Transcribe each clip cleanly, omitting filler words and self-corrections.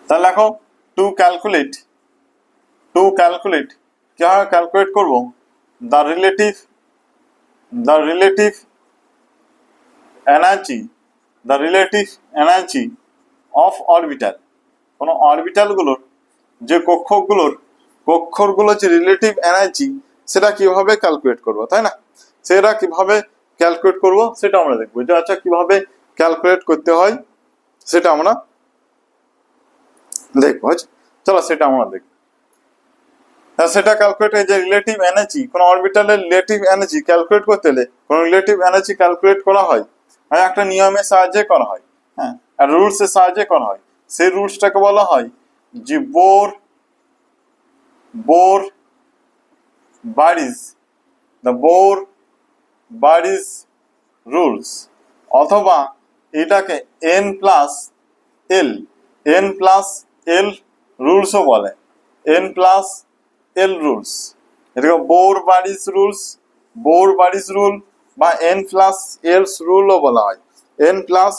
তাহলে দেখো to calculate কিভাবে ক্যালকুলেট করব the relative energy of orbital. কোন অরবিটালগুলোর যে কক্ষগুলোর যে রিলেটিভ এনার্জি সেটা কিভাবে ক্যালকুলেট করব, তাই না? সেটা কিভাবে ক্যালকুলেট করব সেটা আমরা দেখবো, যে আচ্ছা কিভাবে ক্যালকুলেট করতে হয় সেটা আমরা দেখবো। চলো সেটা আমরা দেখবো। সেটা ক্যালকুলেট যে রিলেটিভ এনার্জি, কোন অরবিটালের রিলেটিভ এনার্জি ক্যালকুলেট করতে হলে কোন রিলেটিভ এনার্জি ক্যালকুলেট করা হয় একটা নিয়মের সাহায্যে করা হয়, হ্যাঁ, আর রুলস এর সাহায্যে করা হয়। সেই রুলসটাকে বলা হয় যে বোর বারিজ রুলস, অথবা এটাকে এন প্লাস এল রুলসও বলে। রুলস, এটাকে বোর বারিজ রুল বা এন প্লাস এলস রুলও বলা হয়, এন প্লাস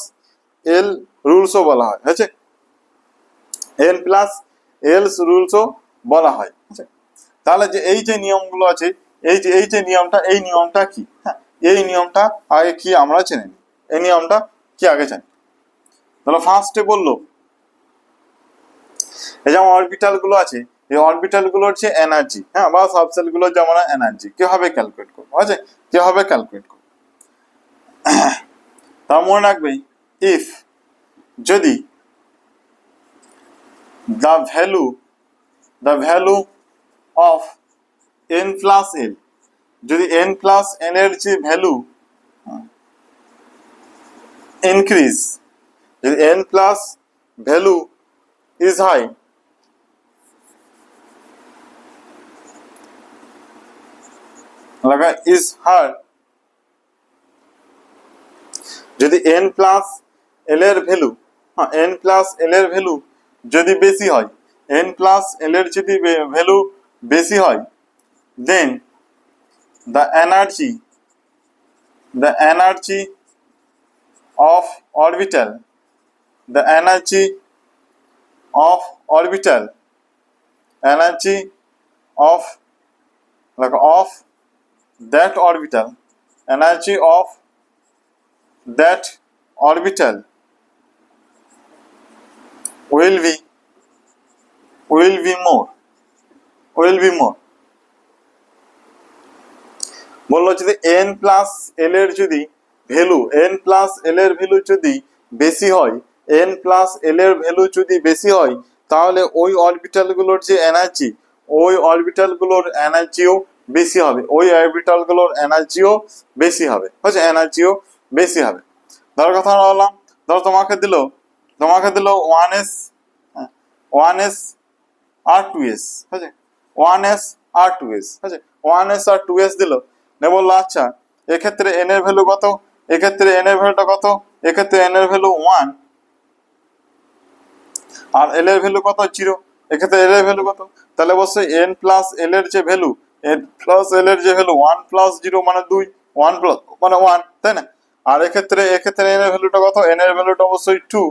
এল রুলসও বলা হয়, হয়েছে, এন প্লাস এলস রুলসও বলা হয়। তাহলে যে এই যে নিয়মগুলো আছে, এই যে নিয়মটা কি, হ্যাঁ, এই নিয়মটা আগে কি আমরা জেনে নিই, এই নিয়মটা কি আগে জানি। তাহলে ফার্স্টে বললো এই যেমন অরবিটাল গুলো আছে, এই অরবিটাল গুলোর যে এনার্জি, হ্যাঁ, বা সাবসেল গুলোর যেমন এনার্জি কিভাবে ক্যালকুলেট করবো, আছে কিভাবে ক্যালকুলেট করবো। তার মনে রাখবে ইফ যদি the value of n plus l, যদি n plus n এর যে ভ্যালু ইনক্রিজ, যদি n plus value is high, লাগা is high, যদি n plus l এর ভ্যালু, হ্যাঁ, n plus l এর ভ্যালু যদি বেশি হয়, n plus l এর যদি ভ্যালু বেশি হয়, then the energy of orbital energy of that orbital energy of that orbital will be more বললো যদি n প্লাস l এর যদি ভ্যালু যদি বেশি হয়, n প্লাস l এর ভ্যালু যদি বেশি হয়, তাহলে ওই অরবিটাল গুলোর যে এনার্জি, ওই অরবিটাল গুলোর এনার্জিও বেশি হবে, বুঝছো, এনার্জিও বেশি হবে। ধর কথা বললাম, ধর তোমাকে দিল 1s আর 2s, বুঝছে, 1s আর 2s, বুঝছে, 1s আর 2s দিল, নে বললো আচ্ছা এক্ষেত্রে n এর ভ্যালু কত, এক্ষেত্রে n এর ভ্যালুটা কত, এক্ষেত্রে n এর ভ্যালু 1 আর l এর ভ্যালু কত 0, এক্ষেত্রে l এর ভ্যালু কত, তাহলে অবশ্যই n প্লাস l এর যে ভ্যালু, n প্লাস l এর যে ভ্যালু 1 প্লাস 0 মানে 2, 1 প্লাস মানে 1, তাই না? আর এক্ষেত্রে n এর ভ্যালুটা কত, n এর ভ্যালুটা অবশ্যই 2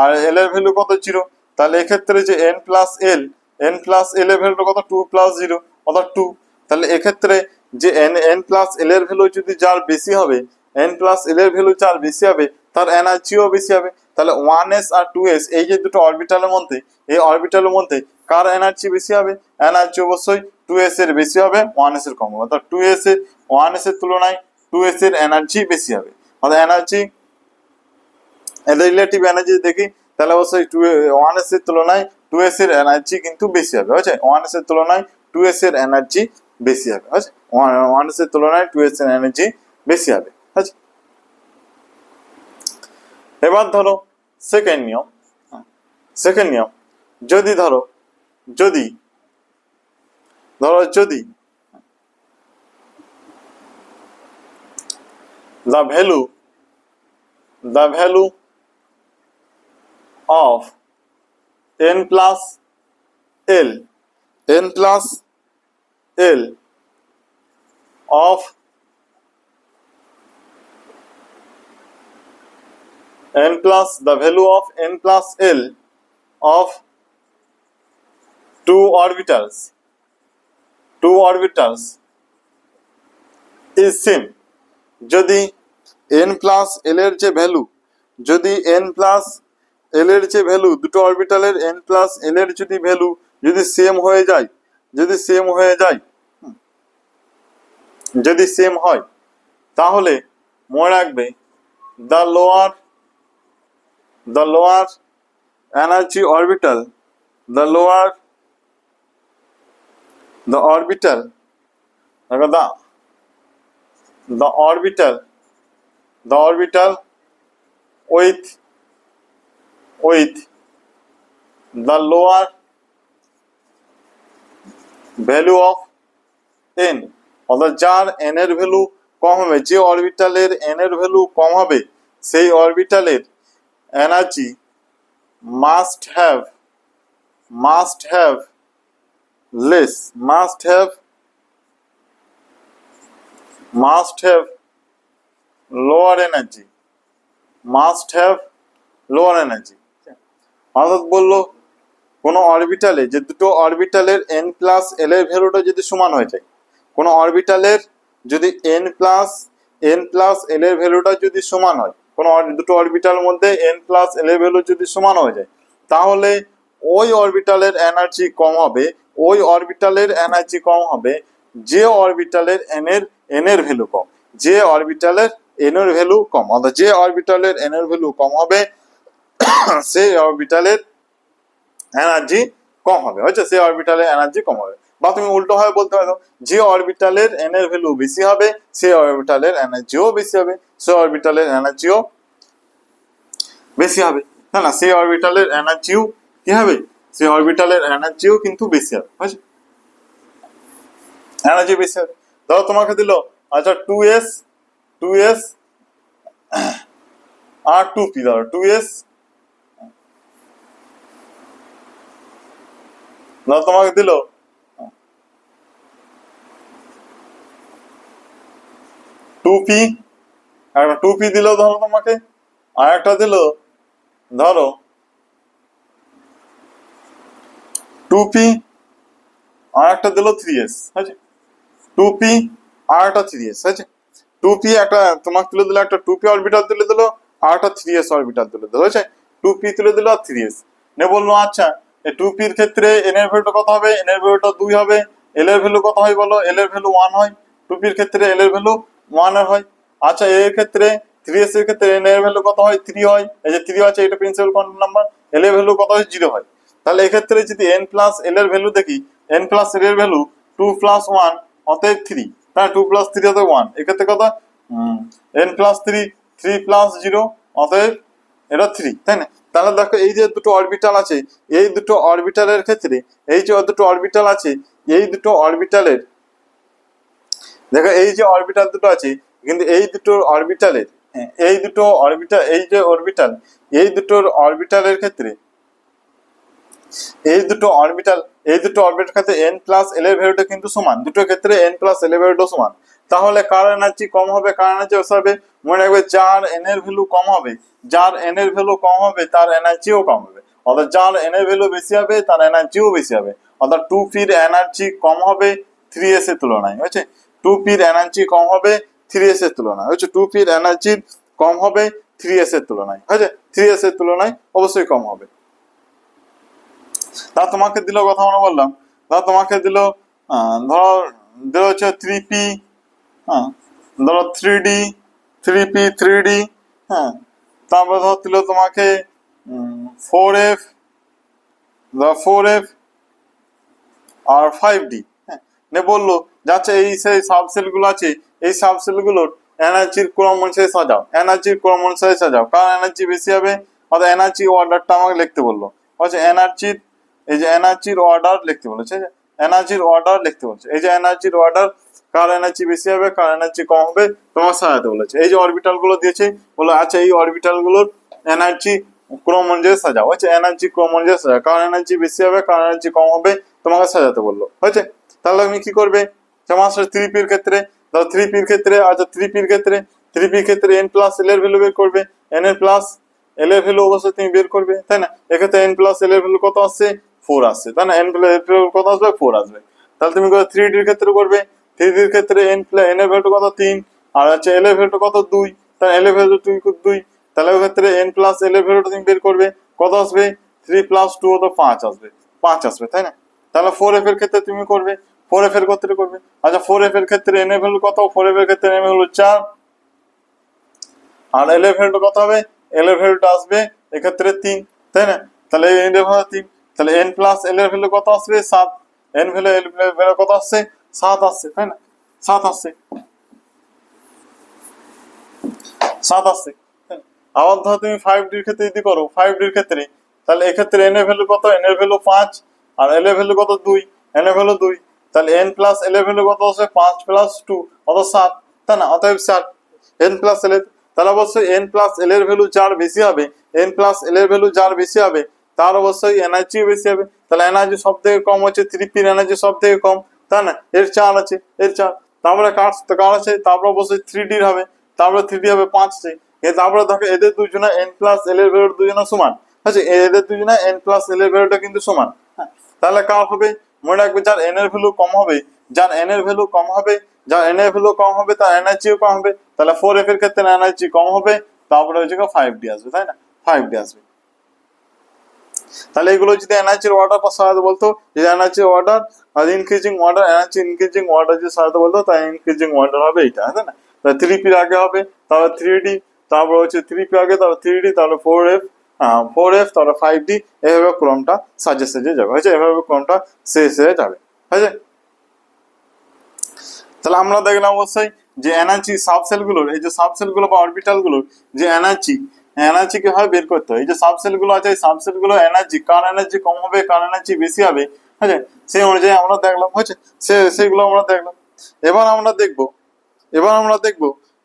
আর l এর ভ্যালু কত 0, তাহলে এক্ষেত্রে যে n প্লাস l এর ভ্যালুটা কত 2 প্লাস 0 অর্থাৎ 2, তাহলে এক্ষেত্রে যে n প্লাস l এর ভ্যালু যদি যার বেশি হবে, n প্লাস l এর ভ্যালু যার বেশি হবে তার এনার্জিও বেশি হবে। তাহলে 1s আর 2s এই যে দুটো অরবিটালের মধ্যে, এই অরবিটালের মধ্যে কার এনার্জি বেশি হবে, এনার্জি অবশ্যই 2s এর বেশি হবে, 1s এর কম হবে, অর্থাৎ 1s এর তুলনায় 2s এর এনার্জি বেশি হবে। অর্থাৎ এনার্জি রিলেটিভ এনার্জি দেখি, তাহলে অবশ্যই 1s এর তুলনায় 2s এর এনার্জি কিন্তু বেশি হবে, বুঝছে, 1s এর তুলনায় 2s এর এনার্জি বেশি হবে, বুঝছে, 1s এর তুলনায় 2s এর এনার্জি বেশি হবে, বুঝছে। এবার ধরো সেকেন্ড নিয়ম, যদি the value of n plus l of the value of n plus l of two orbitals is same যদি n plus l এর যে ভ্যালু যদি n plus l এর যে ভ্যালু দুটো অরবিটালের n plus l এর যদি ভ্যালু যদি সেম হয়ে যায় যদি সেম হয় তাহলে মনে রাখবে the lower energy orbital the orbital with the lower value of n অর্থাৎ যার n এর ভ্যালু কম হবে যে অরবিটালের n এর ভ্যালু কম হবে সেই অরবিটালের energy must have lower energy অর্থাৎ বললো কোন অরবিটালে যে দুটো অরবিটালের n প্লাস l এর ভ্যালুটা যদি সমান হয়ে যায় কোন অরবিটালের যদি n প্লাস l এর ভ্যালুটা যদি সমান হয় কোন দুটো অরবিটাল মধ্যে n প্লাস l এর ভ্যালু যদি সমান হয়ে যায় তাহলে ওই অরবিটালের এনার্জি কম হবে যে অরবিটালের n এর ভ্যালু কম যে অরবিটালের n এর ভ্যালু কম অর্থাৎ যে অরবিটালের n এর ভ্যালু কম হবে সেই অরবিটালের এনার্জি কম হবে হচ্ছে সেই অরবিটালের এনার্জি কম হবে বা তুমি উল্টো ভাবে বলতে পারো যে অরবিটালের n এর ভ্যালু বেশি হবে সেই অরবিটালের এনার্জিও বেশি হবে সেই অরবিটালের এনার্জিও বেশি হবে তাই না সেই অরবিটালের এনার্জিও কি হবে সেই অরবিটালের এনার্জিও কিন্তু বেশি হবে বুঝছো এনার্জি বেশি হবে ধরো তোমাকে দিল আচ্ছা 2s আর 2p ধরো 2s না তোমাকে দিল 2p একটা 2p দিল ধরো তোমাকে আর একটা দিল ধরো 2p আর একটা দিল 3s আছে 2p আর একটা 3s আছে 2p একটা তোমাকে তুলে দিল একটা 2p অরবিটাল তুলে দিল আর একটা 3s অরবিটাল তুলে দিল আছে 2p তুলে দিল আর 3s নে বললো আচ্ছা এই 2p এর ক্ষেত্রে n এর ভ্যালুটা কত হবে n এর ভ্যালুটা 2 হবে l এর ভ্যালু কত হয় বলো l এর ভ্যালু 1 হয় 2p এর ক্ষেত্রে l এর ভ্যালু 1 হয় আচ্ছা এর ক্ষেত্রে 3s এর ক্ষেত্রে n এর ভ্যালু কত হয় 3 হয় এই যে 3 আছে এটা প্রিন্সিপাল কোয়ান্টাম নাম্বার l এর ভ্যালু কত হয় 0 হয় তাহলে এই ক্ষেত্রে যদি n প্লাস l এর ভ্যালু দেখি n প্লাস l এর ভ্যালু 2 প্লাস 1 অতএব 3 তাহলে 2 প্লাস 3 অতএব 1 এই ক্ষেত্রে কত n প্লাস 3 প্লাস 0 অতএব এটা 3 তাই না তাহলে দেখো এই যে দুটো অরবিটাল আছে এই দুটো অরবিটালের ক্ষেত্রে এই যে দুটো অরবিটাল আছে এই দুটো অরবিটালের দেখো এই যে অরবিটাল দুটো আছে কিন্তু এই দুটো অরবিটালের এই দুটো অরবিটাল এই যে অরবিটাল এই দুটোর অরবিটালের ক্ষেত্রে এই দুটো অরবিটাল ক্ষেত্রে n প্লাস l এর ভ্যালুটা কিন্তু সমান দুটো ক্ষেত্রে n প্লাস l এর ভ্যালুটা সমান তাহলে কার এনার্জি কম হবে কার এনার্জি বেশি হবে মনে রাখবে যার n এর ভ্যালু কম হবে তার এনার্জিও কম হবে অর্থাৎ যার n এর ভ্যালু বেশি হবে তার এনার্জিও বেশি হবে অর্থাৎ 2p এর এনার্জি কম হবে 3s এর তুলনায় বুঝছো 2p এর এনার্জি কম হবে 3s এর তুলনায় বুঝছো 2p এর এনার্জি কম হবে 3s এর তুলনায় বুঝছো 3s এর তুলনায় অবশ্যই কম হবে তা তোমাকে দিল কথা মনে বললাম তা তোমাকে দিল ধরো হচ্ছে 3p ধরো 3d হ্যাঁ তারপর ধর দিল তোমাকে 4f আর 5d হ্যাঁ নে বললো যাচ্ছে এই সেই সাবসেল গুলো আছে এই সাবসেল গুলোর এনার্জির ক্রম অনুসারে সাজাও কার এনার্জি বেশি হবে অর্থাৎ এনার্জি অর্ডারটা আমাকে লিখতে বললো আচ্ছা এনার্জির এই যে এনার্জির অর্ডার লিখতে বলেছে এই যে এনার্জির অর্ডার কার এনার্জি বেশি হবে কার এনার্জি কম হবে তোমার সাজাতে বলেছে এই যে অরবিটাল গুলো দিয়েছে বলো আচ্ছা এই অরবিটাল গুলোর এনার্জি ক্রম অনুযায়ী সাজাও হচ্ছে এনার্জি ক্রম অনুযায়ী সাজাও কার এনার্জি বেশি হবে কার এনার্জি কম হবে তোমাকে সাজাতে বললো হয়েছে তাহলে আমি কি করবে যেমন 3p এর ক্ষেত্রে ধরো 3p এর ক্ষেত্রে আচ্ছা 3p এর ক্ষেত্রে n প্লাস l এর ভ্যালু বের করবে n এর প্লাস l এর ভ্যালু অবশ্যই তুমি বের করবে তাই না এক্ষেত্রে n প্লাস l এর ভ্যালু কত আসছে 4 আসছে, তাই না? n প্লাস এর ভ্যালু কত আসবে? 4 আসবে। তাহলে তুমি 3D এর ক্ষেত্রে করবে, 3D এর ক্ষেত্রে n এর ভ্যালু কত? 3, আর হচ্ছে l এর ভ্যালু কত? 2, তাহলে l এর ভ্যালু 2, তাহলে ওই ক্ষেত্রে n প্লাস l এর ভ্যালুটা তুমি বের করবে, কত আসবে? 3 প্লাস 2 তো 5 আসবে, 5 আসবে, তাই না? তাহলে 4f এর ক্ষেত্রে তুমি করবে, 4f এর ক্ষেত্রে করবে, আচ্ছা 4f এর ক্ষেত্রে n এর ভ্যালু কত? 4f এর ক্ষেত্রে n এর ভ্যালু 4, আর l এর ভ্যালুটা কত হবে? l এর ভ্যালুটা আসবে এক্ষেত্রে 3, তাই না? তাহলে n এর ভ্যালু 3, তাহলে n প্লাস l এর ভ্যালু কত আসবে? 7, n ভ্যালু l ভ্যালু কত আসছে? 7 আসছে, তাই না? 7 আসছে, 7 আসছে। আবার ধরো তুমি 5D এর ক্ষেত্রে যদি করো, 5D এর ক্ষেত্রে, তাহলে এক্ষেত্রে n এর ভ্যালু কত? n এর ভ্যালু 5, আর l এর ভ্যালু কত? 2, n এর ভ্যালু 2, তাহলে n প্লাস l এর ভ্যালু কত আসবে? 5 প্লাস 2 কত? 7, তাই না? অতএব 7 n প্লাস l এর, তাহলে অবশ্যই n প্লাস l এর ভ্যালু যার বেশি হবে, n প্লাস l এর ভ্যালু যার বেশি হবে তার অবশ্যই এনার্জি বেশি হবে। তাহলে এনার্জি সব থেকে কম হচ্ছে 3p এর এনার্জি সব থেকে কম, তাই না? এর 4 আছে, এর 4, তারপরে কার আছে, তারপরে অবশ্যই 3D এর হবে, তারপরে 3D হবে 5 আছে, তারপরে দেখো এদের দুজনে n প্লাস l এর ভ্যালু দুজনে সমান, আচ্ছা এদের দুজনে n প্লাস l এর ভ্যালুটা কিন্তু সমান, হ্যাঁ। তাহলে কার হবে? মনে রাখবে যার n এর ভ্যালু কম হবে, যার n এর ভ্যালু কম হবে, যার n এর ভ্যালু কম হবে তার এনার্জিও কম হবে, তাহলে 4f এর ক্ষেত্রে এনার্জি কম হবে, তারপরে হচ্ছে 5d আসবে, তাই না? 5d আসবে। তাহলে এগুলো যদি এনার্জির অর্ডার সাজাতে বলতো, যে এনার্জি অর্ডার আর increasing order, energy increasing order যদি সাজাতে বলতো, তাই ইনক্রিজিং অর্ডার হবে এইটা, তাই না? তাহলে 3p আগে হবে, তারপর 3d, তারপর হচ্ছে 3p আগে, তারপর 3d, তারপর 4f, 4f, তারপর 5d, এভাবে ক্রমটা সাজে সাজে যাবে, হয়েছে? এভাবে ক্রমটা শেষে যাবে, হয়েছে? তাহলে আমরা দেখলাম অবশ্যই যে এনার্জি সাবসেলগুলোর, এই যে সাবসেলগুলো বা অরবিটালগুলোর যে এনার্জি কিভাবে বের করতে হয়। এই যে সাবসেলগুলো আছে, এই সাবসেলগুলো এনার্জি, কার এনার্জি কম হবে, কার এনার্জি বেশি হবে, ঠিক আছে, সেই অনুযায়ী আমরা দেখলাম, হয়েছে? সেগুলো আমরা দেখলাম। এবার আমরা দেখব,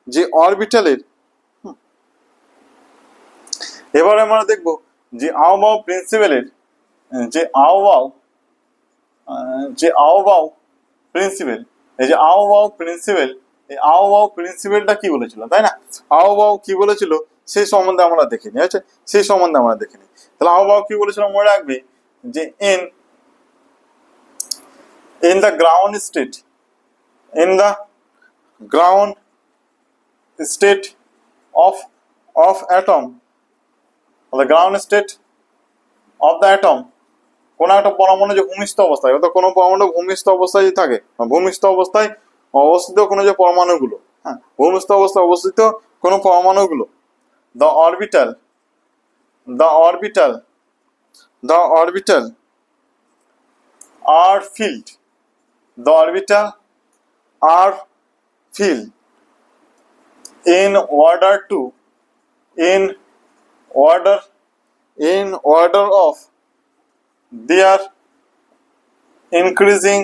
যে অরবিটালের, এবার আমরা দেখব যে আউবাউ প্রিন্সিপালের, যে আউবাউ যে আউবাউ প্রিন্সিপাল, এই যে আউবাউ প্রিন্সিপাল, এই আউবাউ প্রিন্সিপালটা কি বলেছিল, তাই না? আউবাউ কি বলেছিল সেই সম্বন্ধে আমরা দেখে নিই, আছে সেই সম্বন্ধে আমরা দেখে নিই। তাহলে আউবাউ কি বলেছিল মনে রাখবে, যে in the ground state, in the ground state of atom, the ground state of the atom, কোন একটা পরমাণু যে ভূমিষ্ঠ অবস্থায়, অর্থাৎ কোনো পরমাণু ভূমিষ্ঠ অবস্থায় থাকে, ভূমিষ্ঠ অবস্থায় অবস্থিত কোনো যে পরমাণুগুলো, হ্যাঁ, ভূমিষ্ঠ অবস্থায় অবস্থিত কোনো পরমাণুগুলো, the orbital the orbital the orbital are filled, the orbital are filled in order to, in order of their increasing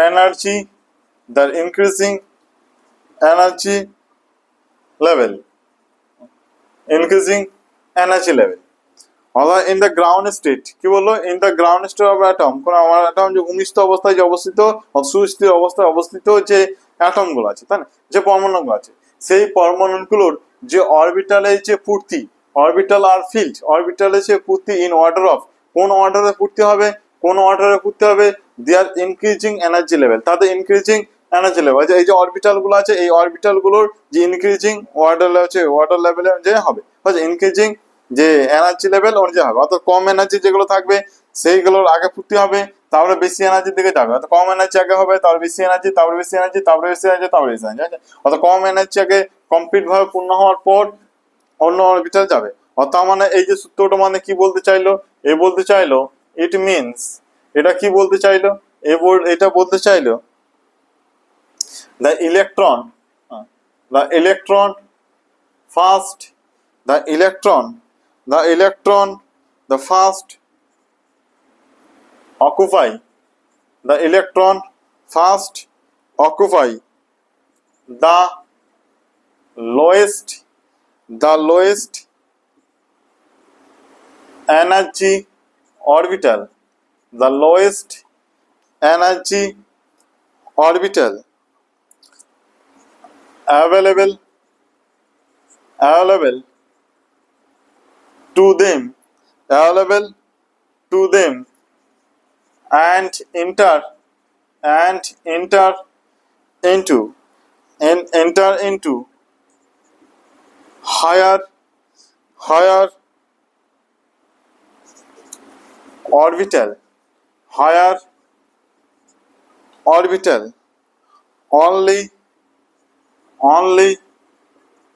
energy, their increasing energy level, increasing energy level, অর্থাৎ ইন দ্য গ্রাউন্ড স্টেট, কি বললো? In the ground state of atom, কোন আমার atom যে ভূমিষ্ঠ অবস্থায় যে অবস্থিত, সুস্থির অবস্থায় অবস্থিত যে অ্যাটম গুলো আছে, তাই না, যে পরমাণুগুলো আছে, সেই পরমাণুগুলোর যে অরবিটালের যে পূর্তি, অরবিটাল আর ফিল্ড, অরবিটালের যে পূর্তি ইন অর্ডার অফ, কোন অর্ডারে পূর্তি হবে, কোন অর্ডারে পূর্তি হবে, দেয়ার ইনক্রিজিং এনার্জি লেভেল, তাদের ইনক্রিজিং এনার্জি লেভেল, এই যে অরবিটাল গুলো আছে, এই অরবিটাল গুলোর যে ইনক্রিজিং অর্ডার আছে, অর্ডার লেভেলে যে হবে, ইনক্রিজিং যে এনার্জি লেভেল অনুযায়ী হবে, অর্থাৎ কম এনার্জি যেগুলো থাকবে সেইগুলোর আগে পূর্তি হবে, তারপরে বেশি এনার্জির দিকে যাবে, অর্থাৎ কম এনার্জি আগে হবে, তারপরে বেশি এনার্জি, তারপরে বেশি এনার্জি, তারপরে বেশি এনার্জি, তারপরে বেশি এনার্জি, অর্থাৎ কম এনার্জি আগে কমপ্লিট ভাবে পূর্ণ হওয়ার পর অন্য অরবিটাল যাবে। অর্থাৎ মানে এই যে সূত্রটা মানে কি বলতে চাইলো, এ বলতে চাইলো, ইট মিনস, এটা কি বলতে চাইলো, এটা বলতে চাইলো the electron the electron first the electron the first occupy the electron first occupy the lowest energy orbital, the lowest energy orbital available to them, available to them, and enter into enter into higher orbital only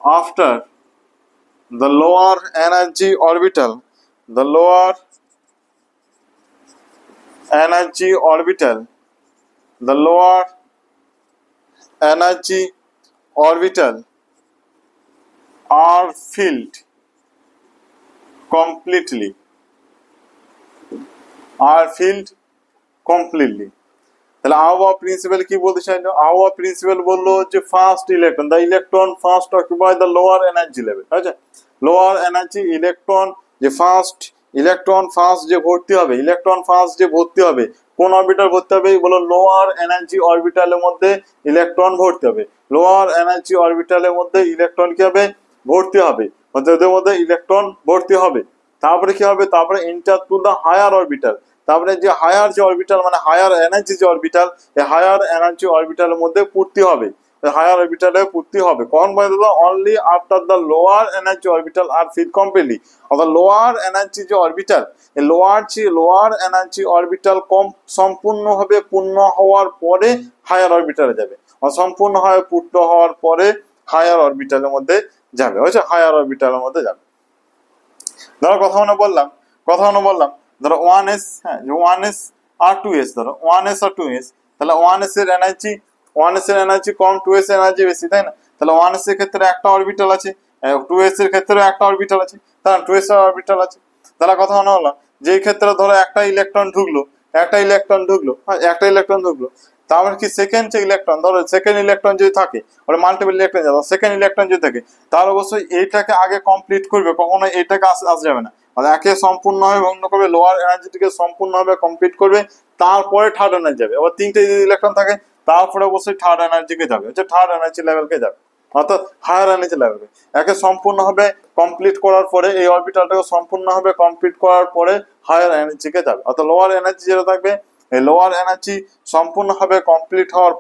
after the lower energy orbital are filled completely. তাহলে আবহাওয়া principal কি বলতে চাইলো? আবহাওয়া principal বললো যে first electron, the electron first occupy the lower energy level. আচ্ছা, lower energy electron যে ফার্স্ট যে ভর্তি হবে, কোন অরবিটাল ভর্তি হবে? বলো লোয়ার এনার্জি অরবিটালের মধ্যে ইলেকট্রন ভর্তি হবে। লোয়ার এনার্জি অরবিটালের মধ্যে ইলেকট্রন কি হবে? ভর্তি হবে। ওদের মধ্যে ইলেকট্রন ভর্তি হবে। তারপরে কি হবে? তারপরে enter to the higher orbital. তারপরে যে হায়ার যে অরবিটাল মানে হায়ার এনার্জি যে অরবিটাল, এই হায়ার এনার্জি অরবিটালের মধ্যে পূর্তি হবে। হায়ার অরবিটালে পূর্তি হবে কখন? বলতে only after the lower energy orbital are fill completely. অর্থাৎ লোয়ার এনার্জি যে অরবিটাল, এই লোয়ার এনার্জি অরবিটাল সম্পূর্ণভাবে পূর্ণ হওয়ার পরে হায়ার অরবিটালে যাবে। সম্পূর্ণভাবে পূর্ণ হওয়ার পরে হায়ার অরবিটালের মধ্যে যাবে। হচ্ছে হায়ার অরবিটালের মধ্যে যাবে। ধরো কথা মনে বললাম ধরো 1s, হ্যাঁ 1s আর 2s, ধরো 1s আর 2s, তাহলে 1s এর এনার্জি কম, 2s এর এনার্জি বেশি, তাই না? তাহলে 1s এর ক্ষেত্রে একটা অরবিটাল আছে, 2s এর ক্ষেত্রেও একটা অরবিটাল আছে, তাই না? 2s এর অরবিটাল আছে। তাহলে কথা মনে হলো যে ক্ষেত্রে ধরো একটা ইলেকট্রন ঢুকলো, তারপরে কি সেকেন্ড যে ইলেকট্রন, ধরো সেকেন্ড ইলেকট্রন যদি থাকে, ওটা মাল্টিপল ইলেকট্রন যাবে, সেকেন্ড ইলেকট্রন যদি থাকে, তাহলে অবশ্যই এইটাকে আগে কমপ্লিট করবে, কখনো এইটাকে আসা যাবে না। একে সম্পূর্ণভাবে ভগ্ন করবে, লোয়ার এনার্জিটিকে সম্পূর্ণভাবে কমপ্লিট করবে, তারপরে থার্ড এনার্জি যাবে। আবার তিনটে যদি ইলেকট্রন থাকে, তারপরে অবশ্যই থার্ড এনার্জিকে যাবে, হচ্ছে থার্ড এনার্জি লেভেলকে যাবে, অর্থাৎ হায়ার এনার্জি লেভেলকে। একে সম্পূর্ণভাবে কমপ্লিট করার পরে, এই অরবিটালটাকে সম্পূর্ণভাবে কমপ্লিট করার পরে হায়ার এনার্জিকে যাবে। অর্থাৎ লোয়ার এনার্জি যেটা থাকবে, এই লোয়ার এনার্জি সম্পূর্ণভাবে কমপ্লিট হওয়ার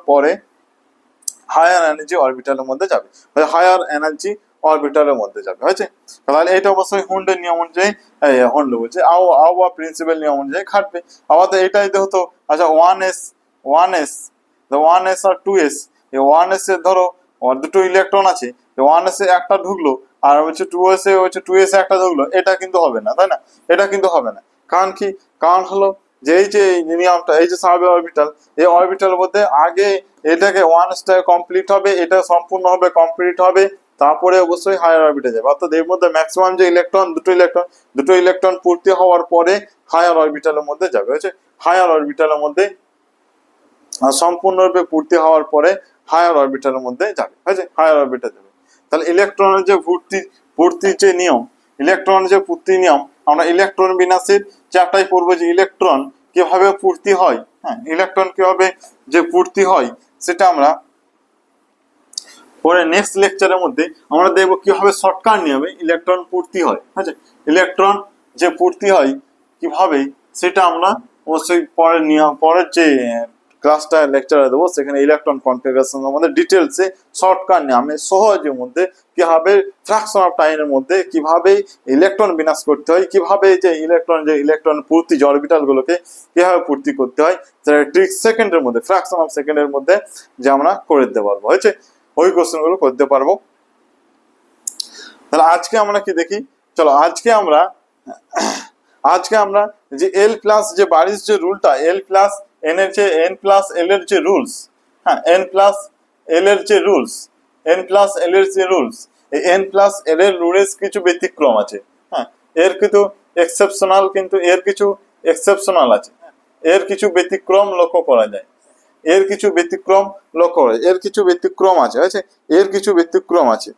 পরে হায়ার এনার্জি অরবিটালের মধ্যে যাবে, হয়েছে। তাহলে এটা অবশ্যই হুন্ডের নিয়ম অনুযায়ী, হুন্ড বলছে আবহাওয়া প্রিন্সিপাল নিয়ম অনুযায়ী খাটবে। আমাদের এটা যদি হতো, আচ্ছা 1s আর 2s, এই 1s এর ধরো দুটো ইলেকট্রন আছে, 1s এ একটা ঢুকলো আর হচ্ছে 2s এ একটা ঢুকলো, এটা কিন্তু হবে না, তাই না? এটা কিন্তু হবে না। কারণ কি? কারণ হলো যে এই যে নিয়মটা, এই যে সাব অরবিটাল, এই অরবিটালের মধ্যে আগে এটাকে 1sটা কমপ্লিট হবে, এটা সম্পূর্ণভাবে কমপ্লিট হবে, তারপরে অবশ্যই হায়ার অরবিটে যাবে। অর্থাৎ এর মধ্যে ম্যাক্সিমাম যে ইলেকট্রন, দুটো ইলেকট্রন পূর্তি হওয়ার পরে হায়ার অরবিটালের মধ্যে যাবে, হচ্ছে হায়ার অরবিটালের মধ্যে সম্পূর্ণরূপে পূর্তি হওয়ার পরে হায়ার অরবিটালের মধ্যে যাবে, হয়েছে, হায়ার অরবিটে যাবে। তাহলে ইলেকট্রনের যে পূর্তির যে নিয়ম, আমরা ইলেকট্রন বিন্যাসের চ্যাপ্টারে পড়বো যে ইলেকট্রন কিভাবে পূর্তি হয়। হ্যাঁ, ইলেকট্রন কিভাবে যে পূর্তি হয় সেটা আমরা পরে নেক্সট লেকচারের মধ্যে আমরা দেখবো কিভাবে শর্টকাট নিয়মে ইলেকট্রন পূর্তি হয়। আচ্ছা, ইলেকট্রন যে পূর্তি হয় কিভাবে সেটা আমরা অবশ্যই পরের যে ক্লাসটা লেকচারে দেবো, সেখানে ইলেকট্রন কনফিগারেশন আমাদের ডিটেলসে শর্টকাট নিয়মে সহজের মধ্যে কিভাবে ফ্র্যাকশন অফ টাইমের মধ্যে কিভাবে ইলেকট্রন বিন্যাস করতে হয়, কিভাবে যে ইলেকট্রন পূর্তি যে অরবিটাল গুলোকে কিভাবে পূর্তি করতে হয়, সেটা ঠিক সেকেন্ডের মধ্যে, ফ্র্যাকশন অফ সেকেন্ডের মধ্যে যে আমরা করে দিতে পারবো, হয়েছে, ওই কোশ্চেন গুলো করতে পারবো। তাহলে আজকে আমরা কি দেখি, চলো আজকে আমরা যে এল প্লাস যে বারিশ যে রুলটা, এল প্লাস এন এর যে রুলস, হ্যাঁ এন প্লাস এল এর যে রুলস, এই এন প্লাস এল এর রুলস কিছু ব্যতিক্রম আছে। হ্যাঁ, এর কিছু এক্সেপশনাল আছে, এর কিছু ব্যতিক্রম লক্ষ্য করা যায়, এর কিছু ব্যতিক্রম আছে, আছে এর কিছু ব্যতিক্রম আছে।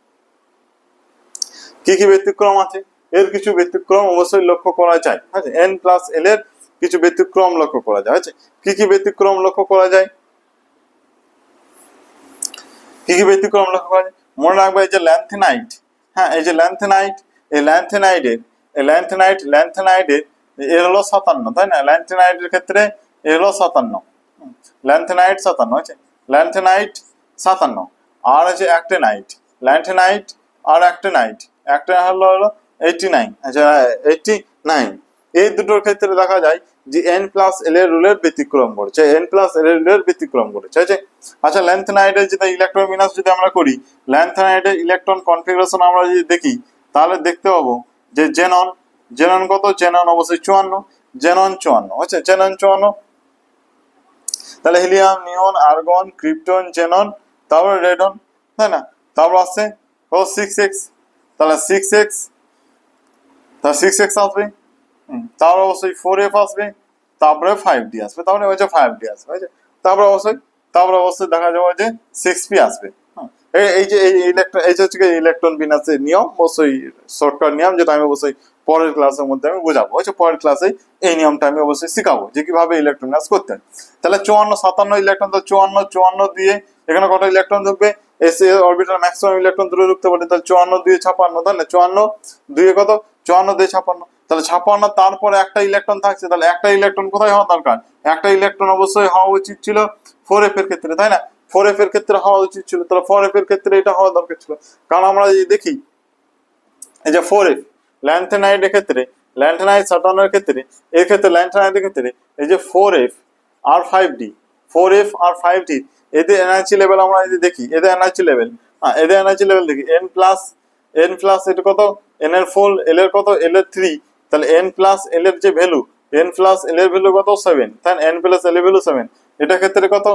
কি কি ব্যতিক্রম আছে? এর কিছু ব্যতিক্রম অবশ্যই লক্ষ্য করা যায়। আচ্ছা, এন প্লাস এল এর কিছু ব্যতিক্রম লক্ষ্য করা যায়। আচ্ছা, কি কি ব্যতিক্রম লক্ষ্য করা যায়? মনে রাখবে যে ল্যান্থেনাইট হ্যাঁ এই যে ল্যান্থেনাইট, এই ল্যান্থেনাইটের এর হলো 57, তাই না? ল্যান্থেনাইটের ক্ষেত্রে এর হলো 57, ল্যান্থেনাইট 57 হচ্ছে, ল্যান্থেনাইট 57। আর হচ্ছে অ্যাক্টিনাইট, ল্যান্থেনাইট আর অ্যাক্টিনাইট, একটা হলো 89, আচ্ছা 89। এই দুটোর ক্ষেত্রে দেখা যায় যে n প্লাস এল এর রুলের ব্যতিক্রম করেছে, n প্লাস এল এর রুলের ব্যতিক্রম করেছে। আচ্ছা ল্যান্থেনাইটের যেটা ইলেকট্রন বিন্যাস যদি আমরা করি, ল্যান্থেনাইটের ইলেকট্রন কনফিগারেশন আমরা যদি দেখি তাহলে দেখতে পাবো যে জেনন, জেনন কত? জেনন অবশ্যই 54, জেনন 54 হচ্ছে, জেনন 54। তাহলে হিলিয়াম, নিয়ন, আর্গন, ক্রিপ্টন, জেনন, তারপরে রেডন, তাই না? তারপর আসছে ও 6x, তাহলে 6x, তাহলে 6x আসবে, তারপর অবশ্যই 4f আসবে, তারপরে 5d আসবে, তারপরে ওই যে 5d আসবে, তারপরে অবশ্যই দেখা যাবে যে 6p আসবে। এই যে এই ইলেকট্রন, এই হচ্ছে ইলেকট্রন বিন্যাসের নিয়ম, অবশ্যই শর্টকাট নিয়ম, যেটা আমি অবশ্যই পরের ক্লাসের মধ্যে আমি বোঝাবো। পরের ক্লাসে এই নিয়মটা আমি অবশ্যই শিখাবো যে কিভাবে ইলেকট্রন বিন্যাস করতে হয়। তাহলে 54 57 ইলেকট্রন, তো 54 দিয়ে এখানে কত ইলেকট্রন ঢুকবে? এস অরবিটাল ম্যাক্সিমাম ইলেকট্রন দূরে ঢুকতে পারে, তাহলে 54 দিয়ে 56, তাই না? 54 দিয়ে কত? 54 দিয়ে 56, তাহলে 56 তারপরে একটা ইলেকট্রন থাকছে, তাহলে একটা ইলেকট্রন কোথায় হওয়া দরকার? একটা ইলেকট্রন অবশ্যই হওয়া উচিত ছিল 4f এর ক্ষেত্রে, তাই না? 4f এর ক্ষেত্রে হওয়া উচিত ছিল, তাহলে 4f এর ক্ষেত্রে এটা হওয়া দরকার ছিল। কারণ আমরা যদি দেখি এই যে 4f ল্যান্থেনাইটের ক্ষেত্রে, ল্যান্থেনাইট সাটানের ক্ষেত্রে, এর ক্ষেত্রে ল্যান্থেনাইটের ক্ষেত্রে এই যে 4f আর 5d, 4f আর 5d এদের এনার্জি লেভেল আমরা যদি দেখি, এদের এনার্জি লেভেল, এদের এনার্জি লেভেল দেখি n প্লাস এটা কত? n এর 4, l এর কত? l এর 3, তাহলে n প্লাস l এর যে ভ্যালু, n প্লাস l এর ভ্যালু কত? 7, তাই n প্লাস l এর ভ্যালু 7। এটা ক্ষেত্রে কত?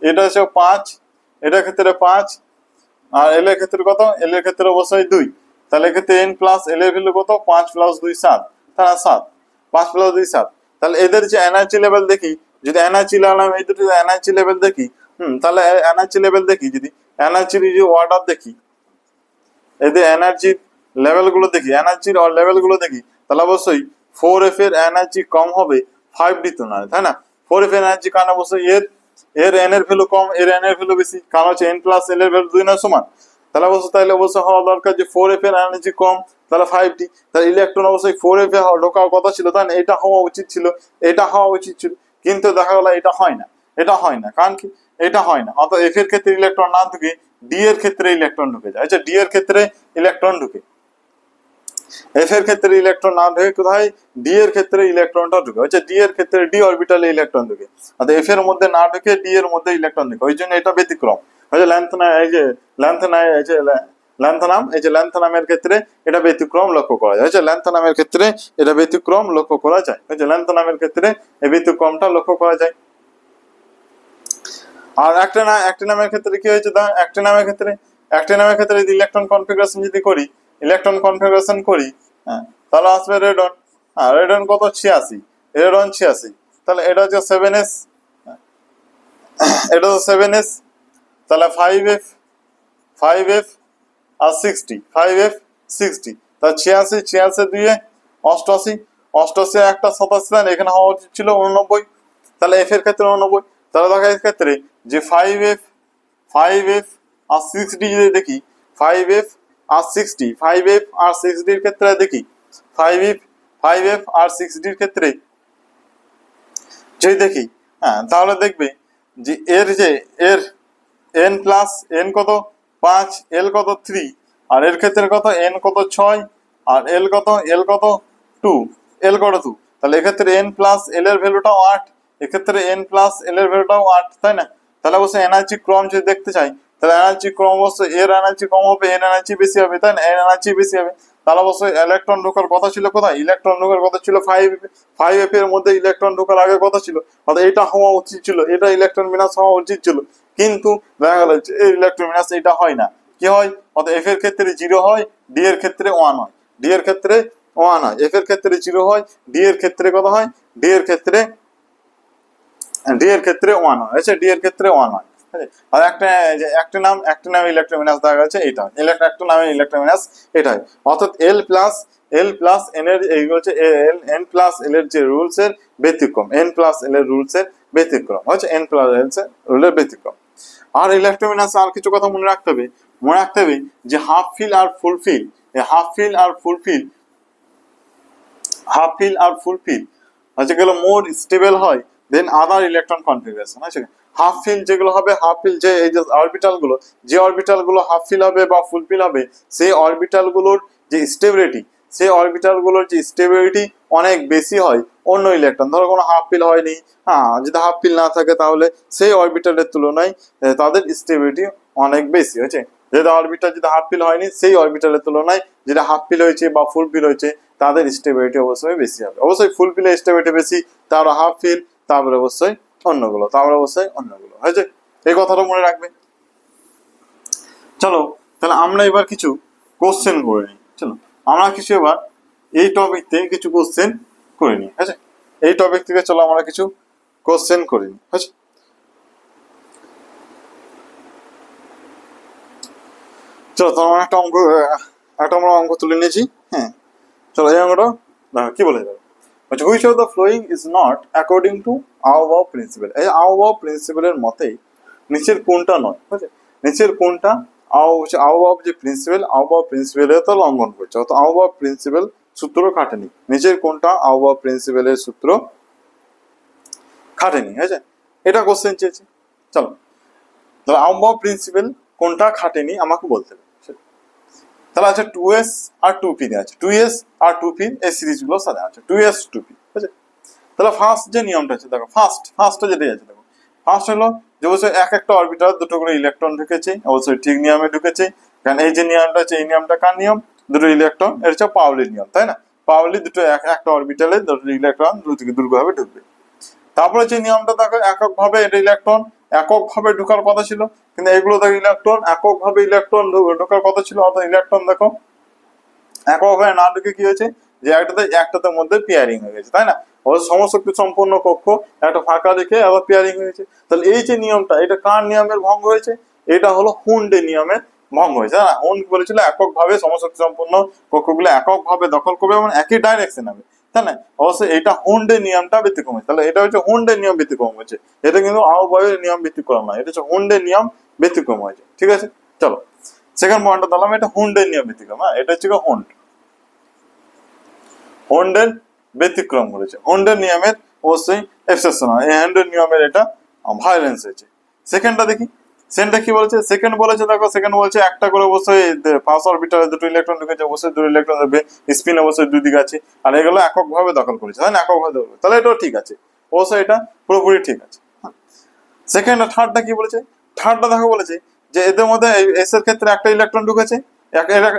এটা হচ্ছে 5, এটা ক্ষেত্রে 5, আর l এর ক্ষেত্রে কত? l এর ক্ষেত্রে অবশ্যই 2, তাহলে এক্ষেত্রে n প্লাস l এর ভ্যালু কত? 5 প্লাস 2 7, তাহলে 7, 5 প্লাস 2 7। তাহলে এদের যে এনার্জি লেভেল দেখি, যদি এনার্জি লেভেল এই দুটো এনার্জি লেভেল দেখি, তাহলে এনার্জি লেভেল দেখি, যদি এনার্জির যে অর্ডার দেখি, এদের এনার্জির লেভেলগুলো দেখি, এনার্জির লেভেলগুলো দেখি, তাহলে অবশ্যই 4f এর এনার্জি কম হবে 5d তুলনায়, তাই না? 4f এর এনার্জি কারণ অবশ্যই এর n এর ভ্যালু কম, এর n এর ভ্যালু বেশি, কারণ হচ্ছে n প্লাস l এর ভ্যালু 2 না সমান। তাহলে অবশ্যই হওয়া দরকার যে 4f এর এনার্জি কম, তাহলে 5d, তাহলে ইলেকট্রন অবশ্যই 4f এ ঢোকার কথা ছিল, তাই না? এটা হওয়া উচিত ছিল, এটা হওয়া উচিত ছিল, কিন্তু দেখা গেল এটা হয় না, এটা হয় না, কারণ কি? এটা হয় না। অর্থাৎ f এর ক্ষেত্রে ইলেকট্রন না ঢুকে d এর ক্ষেত্রে ইলেকট্রন ঢুকে যায়। d এর ক্ষেত্রে ইলেকট্রন ঢুকে, f এর ক্ষেত্রে ইলেকট্রন না ঢুকে কোথায়? d এর ক্ষেত্রে ইলেকট্রনটা ঢুকে, d এর ক্ষেত্রে d অরবিটালে ইলেকট্রন ঢুকে, অর্থাৎ f এর মধ্যে না ঢুকে d এর মধ্যে ইলেকট্রন ঢুকে, ওই জন্য এটা ব্যতিক্রম। ল্যান্থেনামের ক্ষেত্রে এটা ব্যতিক্রম লক্ষ্য করা যায়, ল্যান্থেনামের ক্ষেত্রে এটা ব্যতিক্রম লক্ষ্য করা যায়, ল্যান্থেনামের ক্ষেত্রে এই ব্যতিক্রমটা লক্ষ্য করা যায়। আর অ্যাক্টিনামের ক্ষেত্রে কি হয়েছে? অ্যাক্টিনামের ক্ষেত্রে যদি ইলেকট্রন কনফিগারেশন যদি করি, তাহলে আসবে রেডন, রেডন কত? 86, রেডন 86, তাহলে এটা হচ্ছে 7s, এটা হচ্ছে 7s, তাহলে 5f আর 60, 5f 60, তাহলে 86 দিয়ে 88, 88 একটা 87, এখানে হওয়া উচিত ছিল 89, তাহলে f এর ক্ষেত্রে 89। তাহলে দেখা এর ক্ষেত্রে যে 5f আর 6d যদি দেখি, 5f আর 60, 5f আর 6d এর ক্ষেত্রে দেখি, 5f আর 6d এর ক্ষেত্রে যদি দেখি, তাহলে দেখবে যে এর n প্লাস n কত? 5, l কত? 3, আর এর ক্ষেত্রে কত? n কত? 6, আর l কত? 2, l কত? 2, তাহলে এক্ষেত্রে n প্লাস l এর ভ্যালুটাও 8, এক্ষেত্রে n প্লাস l এর ভ্যালুটাও 8, তাই না? তাহলে অবশ্যই এনার্জি ক্রম যদি দেখতে চাই, তাহলে এনার্জি ক্রম অবশ্যই এর এনার্জি কম হবে, এর এনার্জি বেশি হবে, তাই না? এর এনার্জি বেশি হবে, তাহলে অবশ্যই ইলেকট্রন ঢোকার কথা ছিল কোথায়? ইলেকট্রন ঢোকার কথা ছিল 5f এর মধ্যে ইলেকট্রন ঢোকার আগে কথা ছিল, অর্থাৎ এটা হওয়া উচিত ছিল, এটা ইলেকট্রন বিন্যাস হওয়া উচিত ছিল, কিন্তু দেখা গেল এই ইলেকট্রন বিন্যাস এটা হয় না। কি হয়? অর্থাৎ f এর ক্ষেত্রে 0 হয়, d এর ক্ষেত্রে 1 হয়, d এর ক্ষেত্রে 1 হয়, f এর ক্ষেত্রে 0 হয়, d এর ক্ষেত্রে কত হয়? d এর ক্ষেত্রে 1 হয়, d এর ক্ষেত্রে 1 হয়। আর অ্যাক্টিনাম ইলেকট্রন বিন্যাস দেখা গেছে এটা, অ্যাক্টিনামের ইলেকট্রন বিন্যাস এটা হয়, অর্থাৎ l প্লাস n এর এই হচ্ছে n প্লাস l এর যে রুলস এর ব্যতিক্রম, n প্লাস l এর রুলস এর ব্যতিক্রম হচ্ছে n প্লাস l এর রুলের ব্যতিক্রম। আর ইলেকট্রন বিন্যাসে আর কিছু কথা মনে রাখতে হবে যে হাফ ফিল আর ফুল ফিল হাফ ফিল আর ফুল ফিল, হাফ ফিল আর ফুল ফিল হচ্ছে গেলো মোর স্টেবল হয় দেন আদার ইলেকট্রন কনফিগারেশন। আছে হাফ ফিল যেগুলো হবে, হাফ ফিল যে এই যে অরবিটাল গুলো, যে অরবিটাল গুলো হাফ ফিল হবে বা ফুল ফিল হবে, সেই অরবিটাল গুলোর যে স্টেবিলিটি, সেই অরবিটাল গুলোর যে স্টেবিলিটি অনেক বেশি হয় অন্য ইলেকট্রন। ধরো কোনো হাফ ফিল হয়নি, হ্যাঁ, যদি হাফ ফিল না থাকে তাহলে সেই অরবিটালের তুলনায় তাদের স্টেবিলিটি অনেক বেশি হয়েছে। যেটা অরবিটাল যদি হাফ ফিল হয়নি, সেই অরবিটালের তুলনায় যেটা হাফ ফিল হয়েছে বা ফুল ফিল হয়েছে তাদের স্টেবিলিটি অবশ্যই বেশি হবে। অবশ্যই ফুল ফিলের স্টেবিলিটি বেশি, তারপর হাফ ফিল, তারপরে অবশ্যই অন্যগুলো, তারপরে অবশ্যই অন্যগুলো হয়েছে। এই কথাটা মনে রাখবে। চলো তাহলে আমরা এবার কিছু কোশ্চেন করে নিই। চলো আমরা কিছু এবার এই টপিক থেকে কিছু কোশ্চেন করে নিই। হয়েছে, এই টপিক থেকে চলো আমরা কিছু কোশ্চেন করে নিই। হয়েছে, চলো তোমার একটা আমরা অঙ্ক তুলে নিয়েছি। হ্যাঁ, চলো এই অঙ্কটা দেখো কি বলে যাবে। Which of the following is not according to Ahbab principal. এই আহবাব প্রিন্সিপালের মতেই নিচের কোনটা নয়। বুঝছে, নিচের কোনটা আহবাব যে প্রিন্সিপাল, আহবাব প্রিন্সিপালের তো লঙ্ঘন করছে, অত আহবাব প্রিন্সিপাল সূত্র খাটেনি। নিচের কোনটা আহবাব প্রিন্সিপালের সূত্র খাটেনি। হয়েছে, এটা কোশ্চেন চেয়েছে। চলো তাহলে আহবাব প্রিন্সিপাল কোনটা খাটেনি আমাকে বলতে হবে। তাহলে আছে 2s আর 2p আছে, 2s আর 2p এই সিরিজ গুলো সাথে আছে 2s 2p। ঠিক আছে, তাহলে ফার্স্ট যে নিয়মটা আছে দেখো, ফার্স্টে যেটাই আছে দেখো, ফার্স্ট হলো যে অবশ্যই এক একটা অরবিটাল দুটো করে ইলেকট্রন ঢুকেছে, অবশ্যই ঠিক নিয়মে ঢুকেছে। কারণ এই যে নিয়মটা আছে, এই নিয়মটা কার নিয়ম? দুটো ইলেকট্রন, এটা হচ্ছে পাউলির নিয়ম, তাই না? পাউলি দুটো একটা অরবিটালে দুটো ইলেকট্রন দ্রুত থেকে দ্রুতভাবে ঢুকবে। তারপরে যে নিয়মটা দেখো, এককভাবে এটা ইলেকট্রন এককভাবে ঢোকার কথা ছিল, কিন্তু এগুলো দেখো ইলেকট্রন এককভাবে ইলেকট্রন ঢোকার কথা ছিল, অর্থাৎ ইলেকট্রন দেখো এককভাবে না ঢুকে কি হয়েছে, যে একটাতে মধ্যে পেয়ারিং হয়ে গেছে, তাই না? সমশক্তি সম্পূর্ণ কক্ষ একটা ফাঁকা রেখে আবার পেয়ারিং হয়েছে। তাহলে এই যে নিয়মটা, এটা কার নিয়মের ভঙ্গ হয়েছে? এটা হলো হুন্ডে নিয়মের ভঙ্গ হয়েছে। হ্যাঁ, হুন্ড বলেছিল এককভাবে সমশক্তি সম্পূর্ণ কক্ষগুলো এককভাবে দখল করবে এবং একই ডাইরেকশন হবে, তাই না? অবশ্যই এটা হুন্ডে নিয়মটা ব্যতিক্রম হয়েছে। তাহলে এটা হচ্ছে হুন্ডে নিয়ম ব্যতিক্রম হয়েছে, এটা কিন্তু আহ্বাবের নিয়ম ব্যতিক্রম নয়, এটা হচ্ছে হুন্ডে নিয়ম ব্যতিক্রম হয়েছে। ঠিক আছে, চলো সেকেন্ড পয়েন্টটা দিলাম, এটা হুন্ডে নিয়ম ব্যতিক্রম। হ্যাঁ, এটা হচ্ছে হুন্ড, হুন্ডের ব্যতিক্রম করেছে, হুন্ডের নিয়মের অবশ্যই এক্সেপশন হয়, এই হুন্ডের নিয়মের এটা ভায়োলেন্স হয়েছে। সেকেন্ডটা দেখি, সেকেন্ডটা কি বলেছে? সেকেন্ড বলেছে দেখো, সেকেন্ড বলছে একটা করে অবশ্যই ফার্স্ট অরবিটালে দুটো ইলেকট্রন ঢুকেছে, অবশ্যই দুটো ইলেকট্রন দেবে, স্পিন অবশ্যই দুই দিকে আছে, আর এগুলো এককভাবে দখল করেছে, তাই না? এককভাবে দখল, তাহলে এটাও ঠিক আছে, অবশ্যই এটা পুরোপুরি ঠিক আছে। সেকেন্ড আর থার্ডটা কি বলেছে? থার্ডটা দেখো বলেছে যে এদের মধ্যে এস এর ক্ষেত্রে একটা ইলেকট্রন ঢুকেছে,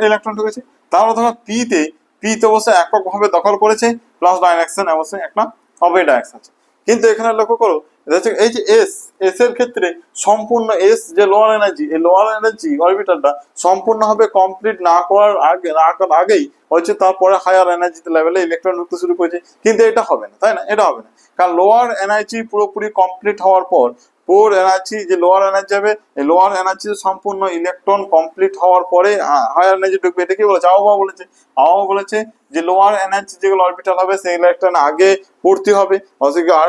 ইলেকট্রন ঢুকেছে, তারপর দেখো পি তে অবশ্যই এককভাবে দখল করেছে, প্লাস ডাইরেকশন অবশ্যই একটা হবে ডাইরেকশন আছে। কিন্তু এখানে লক্ষ্য করো, এই যে এস এর ক্ষেত্রে সম্পূর্ণ এস যে লোয়ার এনার্জি, এই লোয়ার এনার্জি অরবিটালটা সম্পূর্ণভাবে কমপ্লিট না করার আগেই হচ্ছে তারপরে হায়ার এনার্জি লেভেলে ইলেকট্রন ঢুকতে শুরু করেছে। কিন্তু এটা হবে না, তাই না? এটা হবে না, কারণ লোয়ার এনার্জি পুরোপুরি কমপ্লিট হওয়ার পর পোর এনার্জি যে লোয়ার এনার্জি হবে, এই লোয়ার এনার্জি সম্পূর্ণ ইলেকট্রন কমপ্লিট হওয়ার পরে হায়ার এনার্জি ঢুকবে। এটা কি বলেছে? আবহাওয়া বলেছে। আবহাওয়া বলেছে যে লোয়ার এনার্জি যেগুলো অরবিটাল হবে সেই ইলেকট্রন আগে পূর্তি হবে,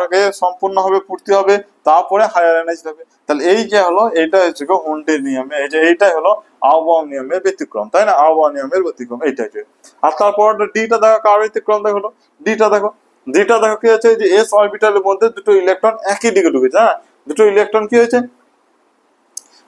আগে সম্পূর্ণভাবে পূর্তি হবে, তারপরে হায়ার এনার্জি হবে। তাহলে এই যে হলো, এইটা হচ্ছে হুন্ডের নিয়মে, এই যে এইটাই হলো আবহাওয়া নিয়মের ব্যতিক্রম, তাই না? আবহাওয়া নিয়মের ব্যতিক্রম এইটাই। আর তারপর ডিটা দেখো, কার ব্যতিক্রম দেখো, ডিটা দেখো, ডিটা দেখো কি হচ্ছে, যে এস অরবিটালের মধ্যে দুটো ইলেকট্রন একই দিকে ঢুকেছে। হ্যাঁ, দুটো ইলেকট্রন কি হয়েছে,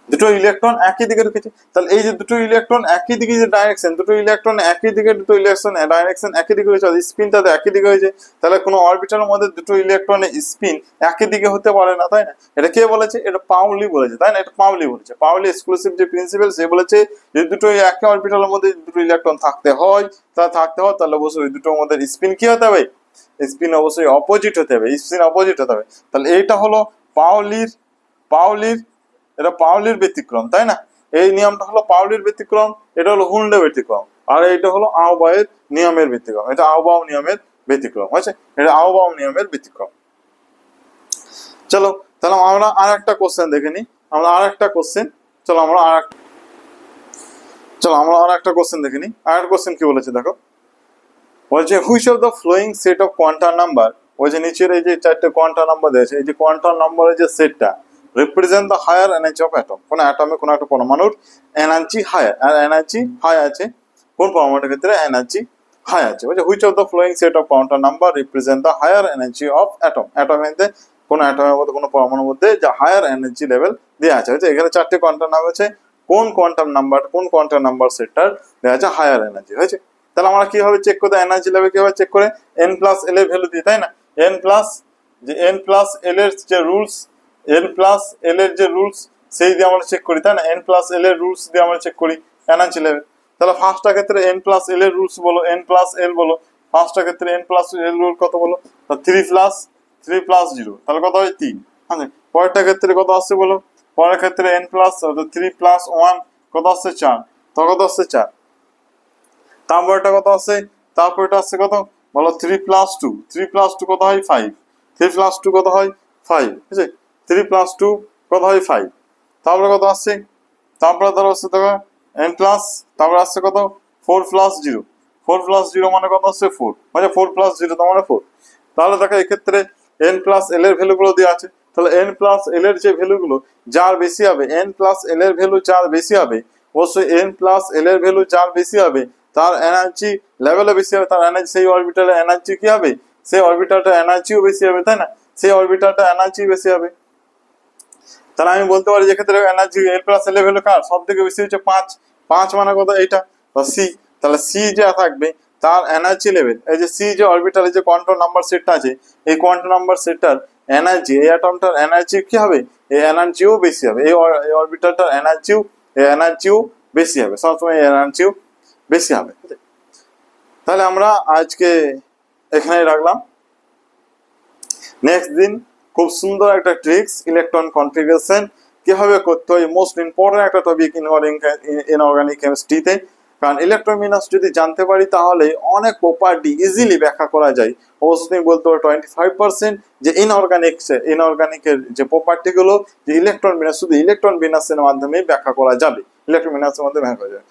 দুটো ইলেকট্রন একই দিকে ঢুকেছে। তাহলে এই যে দুটো ইলেকট্রন একই দিকে যে ডাইরেকশন, দুটো ইলেকট্রন একই দিকে, দুটো ইলেকট্রন ডাইরেকশন একই দিকে হয়েছে, স্পিনটা তো একই দিকে হয়েছে। তাহলে কোনো অরবিটালের মধ্যে দুটো ইলেকট্রনের স্পিন একই দিকে হতে পারে না, তাই না? এটা কে বলেছে? এটা পাউলি বলেছে, তাই না? এটা পাউলি বলেছে। পাউলি এক্সক্লুসিভ যে প্রিন্সিপাল, সে বলেছে যে দুটো একই অরবিটালের মধ্যে দুটো ইলেকট্রন থাকতে হয়, তাহলে অবশ্যই ওই দুটোর মধ্যে স্পিন কি হতে হবে? স্পিন অবশ্যই অপোজিট হতে হবে, স্পিন অপোজিট হতে হবে। তাহলে এইটা হলো পাউলির এটা পাউলির ব্যতিক্রম, তাই না? এই নিয়মটা হলো পাউলির ব্যতিক্রম, এটা হলো হুন্ডের ব্যতিক্রম, আর এইটা হলো আহ্বায়ের নিয়মের ব্যতিক্রম। এটা আহ্বাও নিয়মের ব্যতিক্রম, হয়েছে? এটা আহ্বাও নিয়মের ব্যতিক্রম। চলো তাহলে আমরা আর একটা কোশ্চেন দেখে নিই, আমরা আর একটা কোশ্চেন, চলো আমরা আর একটা কোশ্চেন দেখে নিই। আর একটা কোশ্চেন কি বলেছে দেখো, বলছে which of the flowing set of quantum number, ওই যে নিচের এই যে চারটে কোয়ান্টাম নাম্বার দিয়েছে, এই যে কোয়ান্টাম নাম্বারের যে সেটটা represent the higher energy of atom. কোনো অ্যাটমে কোনো একটা পরমাণুর এনার্জি হায়ার, আর এনার্জি হাই আছে কোন পরমাণুর ক্ষেত্রে এনার্জি হাই আছে, বুঝছো? Which of the flowing set of quantum number represent the higher energy of atom. অ্যাটমের মধ্যে কোন অ্যাটমের মধ্যে কোন পরমাণুর মধ্যে যা হায়ার এনার্জি লেভেল দেওয়া আছে, বুঝছো? এখানে 4টি কোয়ান্টাম নাম্বার আছে, কোন কোয়ান্টাম নাম্বার সেটটার দেওয়া আছে হায়ার এনার্জি, হয়েছে? তাহলে আমরা কিভাবে চেক করতে, এনার্জি লেভেল কিভাবে চেক করে, n প্লাস এল এর ভ্যালু দিয়ে, তাই না? n প্লাস এল এর যে রুলস, সেই দিয়ে আমরা চেক করি, তাই না? n প্লাস এল এর রুলস দিয়ে আমরা চেক করি এনার্জি লেভেল। তাহলে ফার্স্টটা ক্ষেত্রে n প্লাস এল এর রুলস বলো, n প্লাস এল বলো, ফার্স্টটা ক্ষেত্রে n প্লাস এল রুল কত বলো, 3 প্লাস 0, তাহলে কত হয় 3। হ্যাঁ, পরেরটা ক্ষেত্রে কত আসছে বলো, পরের ক্ষেত্রে n প্লাস 3 প্লাস 1 কত আসছে 4, তো কত আসছে 4। তারপরটা কত আসছে, তারপরটা আসছে কত বলো, 3 প্লাস 2 কত হয় 5, 3 প্লাস 2 কত হয় 5, ঠিক আছে? 3 প্লাস 2 কত হয় 5। তারপরে কত আসছে, তারপরে ধরো আসছে দেখো n প্লাস, তারপরে আসছে কত 4 প্লাস 0, 4 প্লাস 0 মানে কত আসছে 4, মানে 4 প্লাস 0 তার মানে 4। তাহলে দেখো এক্ষেত্রে n প্লাস এল এর ভ্যালুগুলো দেওয়া আছে, তাহলে n প্লাস এল এর যে ভ্যালুগুলো যার বেশি হবে, n প্লাস এল এর ভ্যালু যার বেশি হবে, অবশ্যই n প্লাস এল এর ভ্যালু যার বেশি হবে তার এনার্জি লেভেলও বেশি হবে, তার এনার্জি সেই অরবিটালের এনার্জি কি হবে, সেই অরবিটালটা এনার্জিও বেশি হবে, তাই না? সেই অরবিটালটা এনার্জি বেশি হবে। তাহলে আমি বলতে পারি যে ক্ষেত্রে এনার্জি এল প্লাস এল এর ভ্যালু কার সব থেকে বেশি হচ্ছে 5, 5 মানে কত এইটা, তো সি। তাহলে সি যা থাকবে তার এনার্জি লেভেল, এই যে সি যে অরবিটালের যে কোয়ান্টাম নাম্বার সেটটা আছে, এই কোয়ান্টাম নাম্বার সেটটার এনার্জি, এই অ্যাটমটার এনার্জি কি হবে, এই এনার্জিও বেশি হবে, এই অরবিটালটার এনার্জিও বেশি হবে, সবসময় এনার্জিও বেশি হবে। তাহলে আমরা আজকে এখানে রাখলাম, নেক্সট দিন খুব সুন্দর একটা ট্রিক্স ইলেকট্রন কনফিগারেশন কিভাবে করতে হয়, মোস্ট ইম্পর্টেন্ট একটা টপিক ইনঅর্গানিক কেমিস্ট্রিতে। কারণ ইলেকট্রন বিন্যাস যদি জানতে পারি তাহলে অনেক প্রপার্টি ইজিলি ব্যাখ্যা করা যায়। অবশ্যই তুমি বলতে পারো 25% যে ইনঅর্গানিকের যে প্রপার্টিগুলো, যে ইলেকট্রন বিন্যাস শুধু ইলেকট্রন বিন্যাসের মাধ্যমে ব্যাখ্যা করা যাবে, ইলেকট্রন বিন্যাসের মাধ্যমে ব্যাখ্যা করা যাবে।